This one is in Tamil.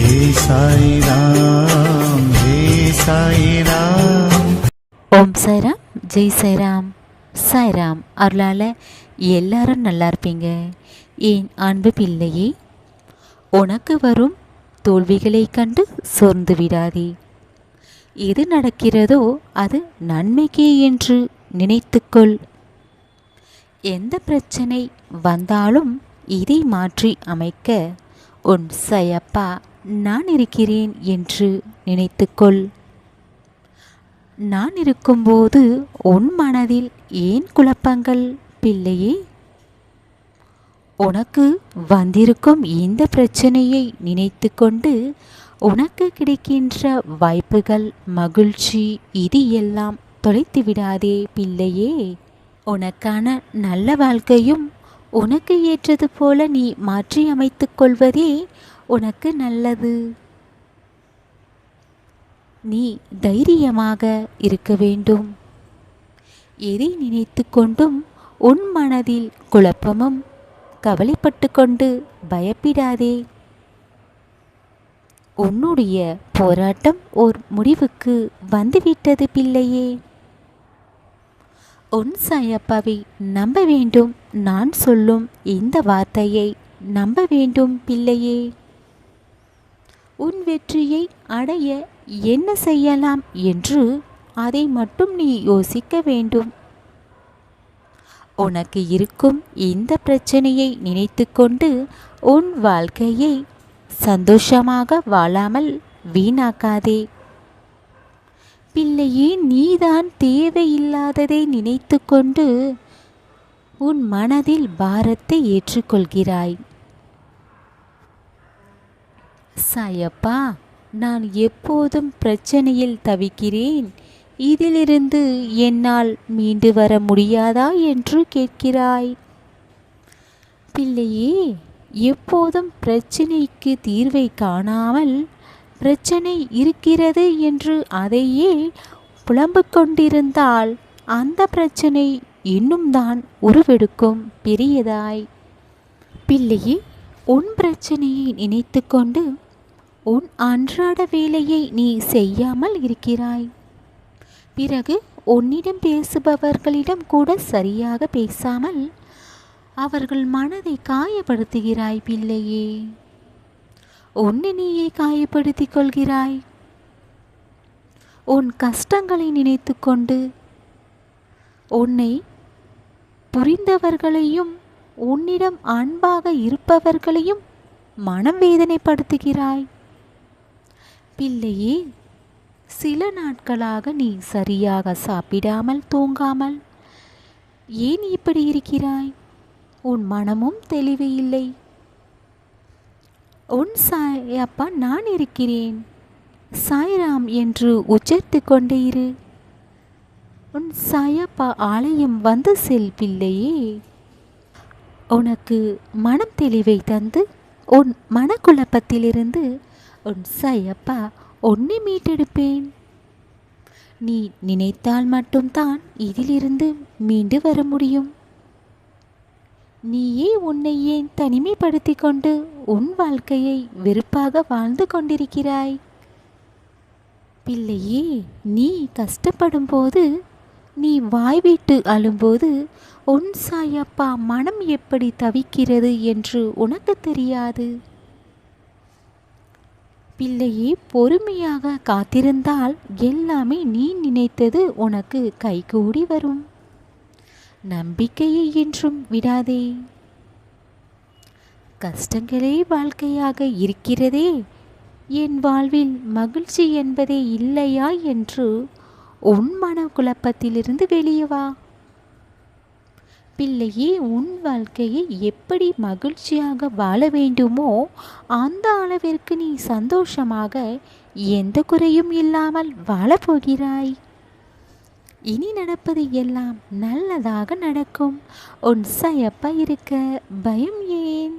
जय साई राम, जय साई राम. ஓம் சாய்ராம், ஜெய் சாய்ராம். சாய்ராம் அருளால் எல்லாரும் நல்லா இருப்பீங்க. என் அன்பு பிள்ளையே, உனக்கு வரும் தோல்விகளை கண்டு சோர்ந்து விடாதே. எது நடக்கிறதோ அது நன்மைக்கே என்று நினைத்துக்கொள். எந்த பிரச்சனை வந்தாலும் இதை மாற்றி அமைக்க உன் சாயப்பா நான் இருக்கிறேன் என்று நினைத்துக்கொள். நான் இருக்கும்போது உன் மனதில் ஏன் குழப்பங்கள் பிள்ளையே? உனக்கு வந்திருக்கும் இந்த பிரச்சனையை நினைத்து கொண்டு உனக்கு கிடைக்கின்ற வாய்ப்புகள், மகிழ்ச்சி, இது எல்லாம் தொலைத்து விடாதே பிள்ளையே. உனக்கான நல்ல வாழ்க்கையும் உனக்கு ஏற்றது போல நீ மாற்றி அமைத்துக் கொள்வதே உனக்கு நல்லது. நீ தைரியமாக இருக்க வேண்டும். எதை நினைத்து கொண்டும் உன் மனதில் குழப்பமும் கவலைப்பட்டு கொண்டு பயப்படாதே. உன்னுடைய போராட்டம் ஓர் முடிவுக்கு வந்துவிட்டது பிள்ளையே. உன் சாயப்பாவை நம்ப வேண்டும். நான் சொல்லும் இந்த வார்த்தையை நம்ப வேண்டும் பிள்ளையே. உன் வெற்றியை அடைய என்ன செய்யலாம் என்று அதை மட்டும் நீ யோசிக்க வேண்டும். உனக்கு இருக்கும் இந்த பிரச்சனையை நினைத்து கொண்டு உன் வாழ்க்கையை சந்தோஷமாக வாழாமல் வீணாக்காதே பிள்ளையே. நீதான் தேவையில்லாததை நினைத்து கொண்டு உன் மனதில் பாரத்தை ஏற்றுக்கொள்கிறாய். சாயப்பா, நான் எப்போதும் பிரச்சனையில் தவிக்கிறேன், இதிலிருந்து என்னால் மீண்டு வர முடியாதா என்று கேட்கிறாய். பிள்ளையே, எப்போதும் பிரச்சனைக்கு தீர்வை காணாமல் பிரச்சனை இருக்கிறது என்று அதையே புலம்பிக் கொண்டிருந்தால் அந்த பிரச்சனை இன்னும் தான் உருவெடுக்கும் பெரியதாய். பிள்ளையே, உன் பிரச்சனையை நினைத்து கொண்டு உன் அன்றாட வேலையை நீ செய்யாமல் இருக்கிறாய். பிறகு உன்னிடம் பேசுபவர்களிடம் கூட சரியாக பேசாமல் அவர்கள் மனதை காயப்படுத்துகிறாய் பிள்ளையே. உன்னை நீயே காயப்படுத்திக் கொள்கிறாய். உன் கஷ்டங்களை நினைத்து கொண்டு உன்னை புரிந்தவர்களையும் உன்னிடம் அன்பாக இருப்பவர்களையும் மனம் வேதனைப்படுத்துகிறாய். பிள்ளையே, சில நாட்களாக நீ சரியாக சாப்பிடாமல் தூங்காமல் ஏன் இப்படி இருக்கிறாய்? உன் மனமும் தெளிவு இல்லை. உன் சாயப்பா நான் இருக்கிறேன், சாய்ராம் என்று உச்சரித்து கொண்டே இரு. உன் சாயப்பா ஆலயம் வந்து செல் பிள்ளையே. உனக்கு மனம் தெளிவை தந்து உன் மனக்குழப்பத்திலிருந்து உன் சாயப்பா உன்னை மீட்டெடுப்பேன். நீ நினைத்தால் மட்டும்தான் இதிலிருந்து மீண்டு வர முடியும். நீயே உன்னை ஏன் தனிமைப்படுத்தி கொண்டு உன் வாழ்க்கையை வெறுப்பாக வாழ்ந்து கொண்டிருக்கிறாய்? பிள்ளையே, நீ கஷ்டப்படும் போது, நீ வாய்விட்டு அழும்போது உன் சாயப்பா மனம் எப்படி தவிக்கிறது என்று உனக்கு தெரியாது. பிள்ளையே, பொறுமையாக காத்திருந்தால் எல்லாமே நீ நினைத்தது உனக்கு கைகூடி வரும். நம்பிக்கையை என்றும் விடாதே. கஷ்டங்களே வாழ்க்கையாக இருக்கிறதே, என் வாழ்வில் மகிழ்ச்சி என்பதே இல்லையா என்று உன் மன குழப்பத்திலிருந்து வெளியே வா. பிள்ளையே, உன் வாழ்க்கையை எப்படி மகிழ்ச்சியாக வாழ வேண்டுமோ அந்த அளவிற்கு நீ சந்தோஷமாக எந்த குறையும் இல்லாமல் வாழப்போகிறாய். இனி நடப்பது எல்லாம் நல்லதாக நடக்கும். உன் சாயப்பா இருக்க பயம் ஏன்?